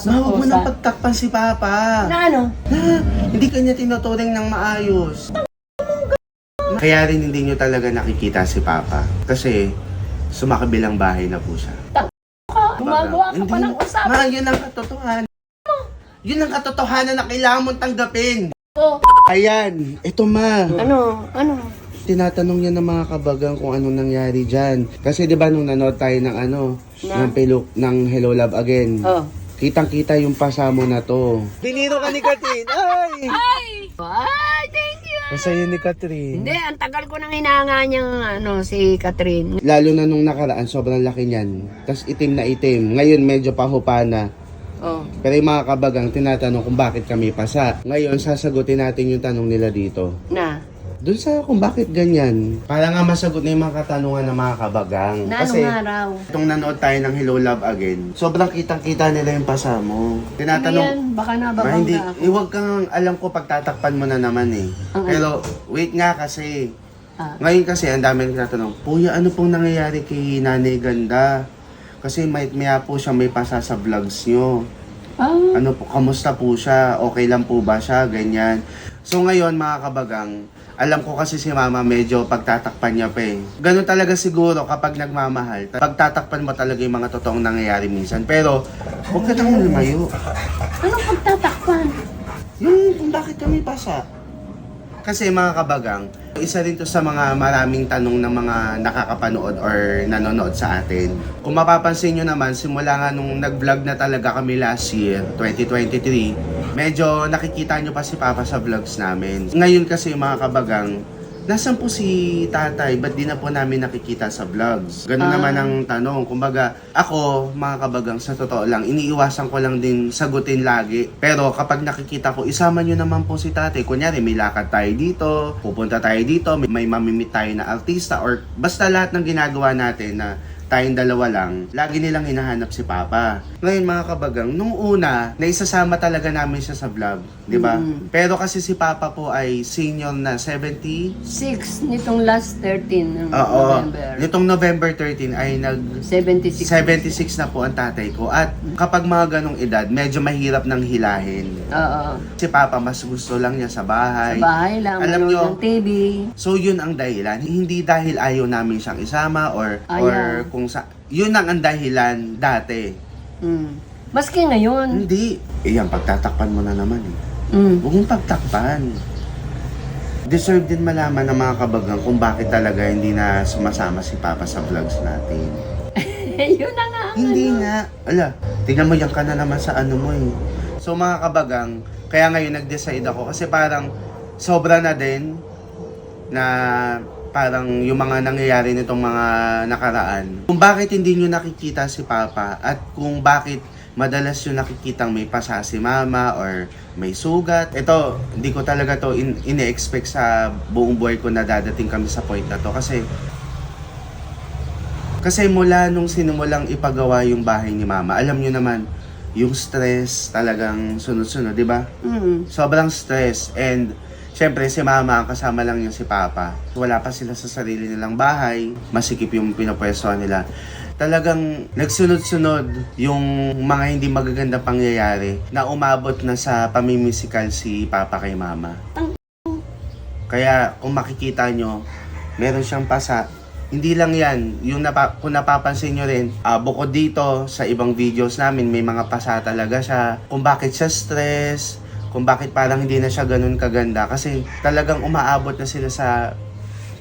Ma, huwag mo nang pagtakpan si Papa. Na ano? Na, hindi kanya tinuturing ng maayos. Kaya rin hindi nyo talaga nakikita si Papa. Kasi sumakabilang bahay na po siya. Gumagawa ka pa ng usapan. Ma, yun ang katotohanan. Yun ang katotohanan na kailangan mong tanggapin. Oh. Ayan, ito ma. Ano? Tinatanong niya ng mga kabagang kung anong nangyari dyan. Kasi di ba nung nanood tayo ng ng Hello Love Again. Oh. Kitang-kita yung pasamo na to. Biniro ka ni Catherine! Ay! Ay, thank you. Masaya ni Catherine. Hindi, ang tagal ko nang hinanga niyang si Catherine. Lalo na nung nakaraan, sobrang laki niyan. Tapos itim na itim. Ngayon medyo pahupa na. Oh. Pero yung mga kabagang tinatanong kung bakit kami pasa. Ngayon, sasagutin natin yung tanong nila dito. Na? Doon sa kung bakit ganyan. Para nga masagot na yung mga katanungan ng mga kabagang. Na Kasi anong araw? itong nanood tayo ng Hello Love Again, sobrang kitang-kita nila yung pasamo. Ano Tinatanong, yan? Baka Ma, nababangga hindi, ako. huwag kang, alam ko pagtatakpan mo na naman eh. Pero, wait nga kasi. Ngayon kasi, ang dami nagtatanong, Kuya, ano pong nangyayari kay Nanay Ganda? Kasi maya po siya may pasa sa vlogs nyo. Ano po, kamusta po siya? Okay lang po ba siya? Ganyan. So ngayon, mga kabagang, alam ko kasi si Mama medyo pagtatakpan niya pa eh. Ganun talaga siguro kapag nagmamahal. Pagtatakpan mo talaga yung mga totoong nangyayari minsan. Pero, huwag ka nang lumayo. Anong pagtatakpan? Yung kung bakit kami pasa. Kasi mga kabagang, isa rin to sa mga maraming tanong ng mga nakakapanood or nanonood sa atin. Kung mapapansin nyo naman, simula nga nung nag-vlog na talaga kami last year, 2023, medyo nakikita nyo pa si Papa sa vlogs namin. Ngayon kasi mga kabagang, nasan po si tatay? Ba't di na po namin nakikita sa vlogs? Ganun naman ang tanong. Kumbaga, ako, mga kabagang, sa totoo lang, iniiwasan ko lang din sagutin lagi. Pero kapag nakikita ko, isama nyo naman po si tatay. Kunyari, may lakad tayo dito, pupunta tayo dito, may mamimit tayo na artista, or basta lahat ng ginagawa natin na tayong dalawa lang, lagi nilang hinahanap si Papa. Ngayon mga kabagang, nung una, naisasama talaga namin siya sa vlog, di ba? Pero kasi si Papa po ay senior na 70. 6 nitong last 13 ng Oo. November. Nitong November 13 ay 76. 76 na po ang tatay ko. At kapag mga ganong edad, medyo mahirap nang hilahin. Oo. Si Papa mas gusto lang niya sa bahay. Sa bahay lang, Alam manood nyo, ng TV. So yun ang dahilan. Hindi dahil ayaw namin siyang isama or kung sa yun ang dahilan dati. Maski ngayon. Hindi. Yan, pagtatakpan mo na naman eh. Huwag mong pagtakpan. Deserve din malaman ng mga kabagang kung bakit talaga hindi na sumasama si Papa sa vlogs natin. Yun na nga. Hindi nga. Ala, tingnan mo yan ka na naman sa ano mo eh. So mga kabagang, kaya ngayon nag-decide ako kasi parang sobra na din na parang yung mga nangyayari nitong mga nakaraan. Kung bakit hindi nyo nakikita si Papa at kung bakit madalas yung nakikitang may pasa si Mama or may sugat. Ito, hindi ko talaga to ine-expect sa buong buhay ko na dadating kami sa point na to kasi mula nung sinimulang ipagawa yung bahay ni Mama, alam nyo naman, yung stress talagang sunod-sunod, di ba? Sobrang stress and siyempre, si Mama, kasama lang niya si Papa. Wala pa sila sa sarili nilang bahay. Masikip yung pinapwestuhan nila. Talagang nagsunod-sunod yung mga hindi magagandang pangyayari na umabot na sa pamimisikal si Papa kay Mama. Kaya kung makikita nyo, meron siyang pasa. Hindi lang yan. Yung kung napapansin nyo rin, bukod dito sa ibang videos namin, may mga pasa talaga siya. Kung bakit siya stress, kung bakit parang hindi na siya ganun kaganda kasi talagang umaabot na sila sa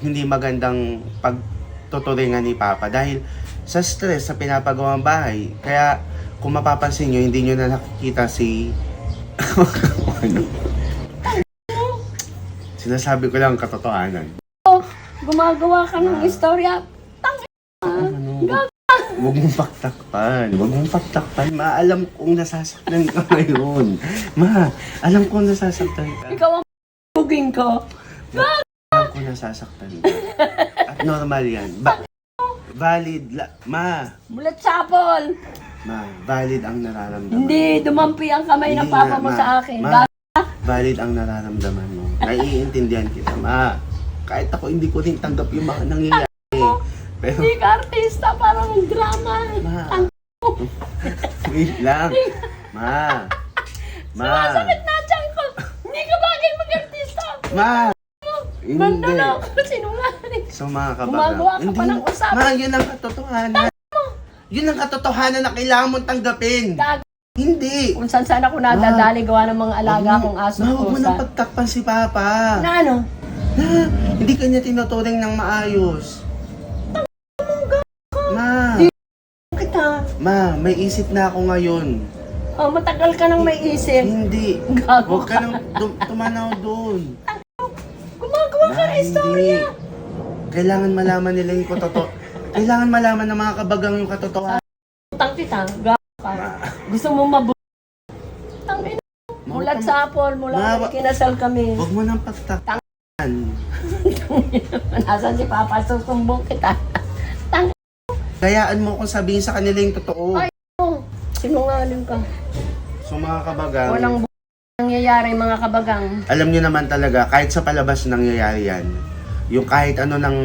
hindi magandang pagtuturingan ni Papa dahil sa stress sa pinapagawang bahay. Kaya kung mapapansin nyo, hindi nyo na nakikita si ano? Sinasabi ko lang ang katotohanan. Gumagawa ka ng istorya. Huwag mong pagtakpan. Huwag mong pagtakpan. Ma, alam kong nasasaktan ka ngayon. Ma, alam kong nasasaktan ka. Ikaw ang buging ko. Alam kong nasasaktan ka. At normal yan. Valid. Ma. Bulat sapol. Ma, valid ang nararamdaman. Hindi, dumampi ang kamay ng Hindi papa nga, mo Ma. sa akin. Ma, valid ang nararamdaman mo. Naiintindihan kita, Ma. Kahit ako hindi ko rin tanggap yung mga nangyayari. Pero, Hindi ka artista, parang drama. Ma. Wait lang. Ma. Ma. Sumasakit na tiyan ko. Hindi ka bagay mag-artista. Ma. Banda Hindi. na ako, sinungaling. So mga kabagang. Gumagawa ka pa ng usapan. Ma, yun ang katotohanan. Yun ang katotohanan na kailangan mong tanggapin. Gago. Hindi. Kung saan ako nadadali gawa ng mga alaga Wag mo- kong aso Ma, huwag mo pusa. nang pagtakpan si Papa. Na ano? Na, hindi kanya tinuturing ng maayos. Ma. Kita. Ma, may isip na ako ngayon. Oh, matagal ka nang may isip. Hindi. Gago Huwag ka nang tumanaw doon. Gumagawa ka ng istorya. Kailangan malaman nila yung totoo. Kailangan malaman ng mga kabagang yung katotohanan. Utang kita. Gago ka. Gusto mo mabuti. Tangin. Mulat sa apol. Mula Ma- kinasal kami. Huwag mo nang pagtakpan. Nasaan si Papa? Susumbong kita. Kayaan mo kung sabihin sa kanila yung totoo. Ay. Oh, sinungaling ka. So mga kabagang, Walang nangyayari mga kabagang. alam nyo naman talaga, kahit sa palabas nangyayari yan, yung kahit ano ng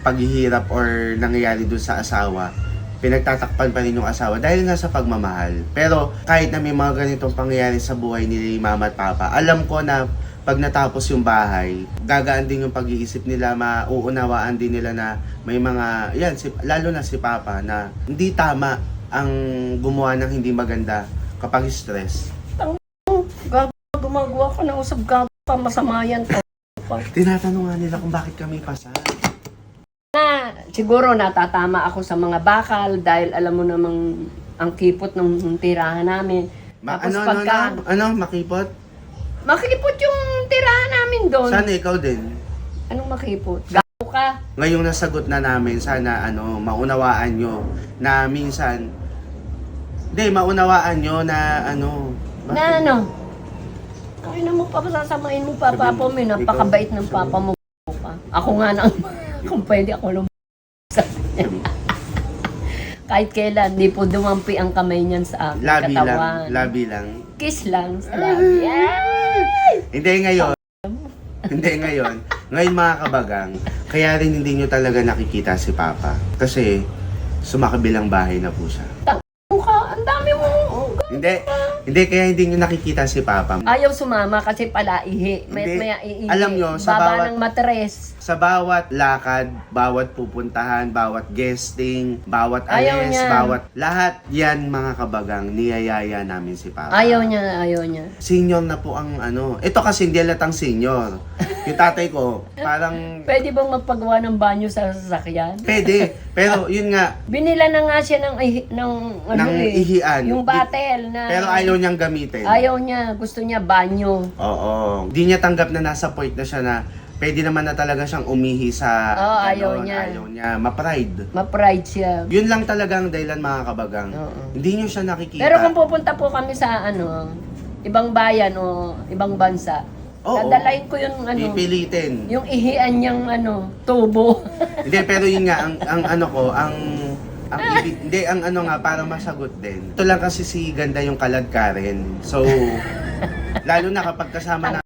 paghihirap or nangyayari dun sa asawa, pinagtatakpan pa rin yung asawa dahil nga sa pagmamahal. Pero kahit na may mga ganitong pangyayari sa buhay ni Mama at Papa, alam ko na pag natapos yung bahay, gagaan din yung pag-iisip nila, mauunawaan din nila na may mga, yan, lalo na si Papa, na hindi tama ang gumawa ng hindi maganda kapag stress. Gago, gumagawa ka ng usap gago pa. Masama yan. Tinatanong nga nila kung bakit kami pasal. Na, siguro natatama ako sa mga bakal dahil alam mo namang ang kipot ng tirahan namin. Tapos pagka Makipot? makipot yung tirahan namin doon. Sana ikaw din. Anong makipot? Gago ka. Ngayong nasagot na namin, sana maunawaan nyo na minsan, maunawaan nyo na bakit? Na ano? Ay na mo pa, sasamain mo pa, Sabihin, Papa mo. Napakabait ng ikaw, Papa mo. Ako nga nang, kung pwede ako sa kanya. Kahit kailan, di po dumampi ang kamay niyan sa aking Labi katawan. lang, labi lang. Kiss lang sa labi. Ay! Hindi ngayon. Hindi ngayon. Ngayon mga kabagang, kaya rin hindi nyo talaga nakikita si Papa. Kasi sumakabilang bahay na po siya. Mukha, ang dami mo. Hindi kaya hindi nyo nakikita si Papa. Ayaw sumama kasi pala ihi. Hindi. May ihi. Alam nyo, sa Baba bawat- ng matres. Sa bawat lakad, bawat pupuntahan, bawat guesting, bawat Ayaw alis, niya. bawat lahat yan mga kabagang, niyayaya namin si Papa. Ayaw niya, ayaw niya. Senior na po ang ito kasi hindi halatang senior. Yung tatay ko, parang Pwede bang magpagawa ng banyo sa sasakyan? pwede. Pero yun nga, Binila na nga siya ng, ng ihian. Yung batel na. Pero ayaw niyang gamitin. Ayaw niya. Gusto niya banyo. Oo. Di niya tanggap na nasa point na siya na pwede naman na talaga siyang umihi sa Oo, ayaw ganon. niya. Ayaw niya. Ma-pride. Ma-pride siya. Yun lang talagang dahilan mga kabagang. Oo. Hindi niyo siya nakikita. Pero kung pupunta po kami sa ibang bayan o ibang bansa, Oo. dadalayin ko yung Pipilitin. yung ihian niyang tubo. Hindi, pero yun nga, ang nga, para masagot din. Ito lang kasi si Ganda yung kalad Karen. So, lalo na kapag kasama na.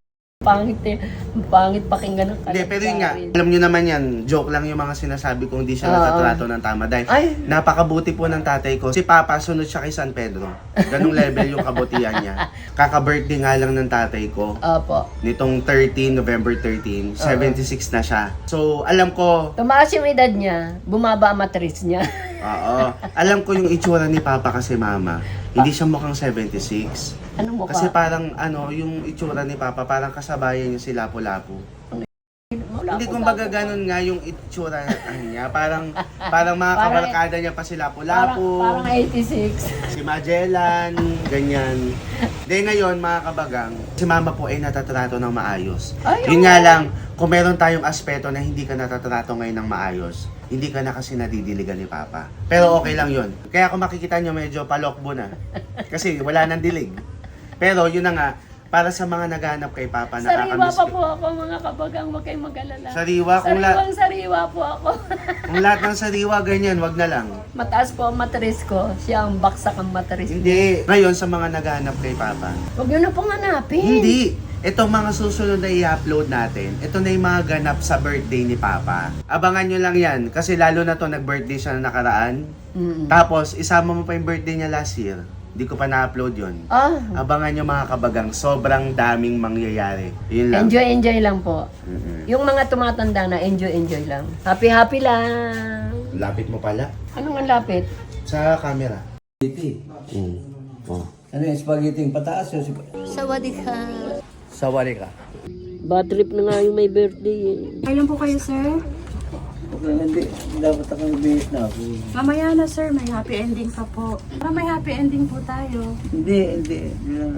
Pangit pakinggan ng Hindi, pero yun nga, alam nyo naman yan, joke lang yung mga sinasabi kung hindi siya Oo. natatrato ng tama. Dahil Ay. napakabuti po ng tatay ko. Si Papa, sunod siya kay San Pedro. Ganong level yung kabutihan niya. Kaka-birthday nga lang ng tatay ko. Opo. Nitong November 13, 76 na siya. So, alam ko, Tumaas yung edad niya, bumaba ang matris niya. oo, alam ko yung itsura ni Papa kasi mama. Hindi siya mukhang 76. Ano mo Kasi ka? parang yung itsura ni Papa, parang kasabayan niya si Lapu-Lapu. Hindi kumbaga ganun nga yung itsura niya. Parang mga kabarkada niya pa si Lapu-Lapu. Parang 86. Si Magellan, ganyan. De ngayon, mga kabagang, si Mama po ay natatrato ng maayos. Ay, Yun oo. nga lang, kung meron tayong aspeto na hindi ka natatrato ngayon ng maayos, hindi ka na kasi nadidiligan ni Papa. Pero okay lang yun. Kaya kung makikita nyo, medyo palokbo na. Kasi wala nang dilig. Pero yun na nga, para sa mga naghanap kay Papa, Sariwa pa po ako mga kabagang, huwag kayong mag-alala. Sariwa, Sariwa po ako. kung lahat ng sariwa, ganyan, wag na lang. Mataas po ang matris ko, siya ang baksak ang matris. Hindi. Ngayon, sa mga naghanap kay Papa, Huwag yun na pong hanapin. hindi. Itong mga susunod na i-upload natin, ito na yung mga ganap sa birthday ni Papa. Abangan nyo lang yan, kasi lalo na to nag-birthday siya na nakaraan. Mm. Tapos, isama mo pa yung birthday niya last year. Di ko pa na-upload yun. Ah, Abangan nyo mga kabagang, sobrang daming mangyayari. Yun lang. enjoy lang po. Mm-mm. Yung mga tumatanda na, enjoy lang. Happy lang. Lapit mo pala. Anong ang lapit? Sa camera. Spaghetti. Oh. Ano yung spaghetti yung pataas o Sawadee ka. sawari ka? Bad trip na nga yung may birthday eh. Kailan po kayo, sir? Okay, hindi. Dapat ako bihis na ako. Mamaya na, sir. May happy ending pa po. Para may happy ending po tayo. Hindi. Hindi lang.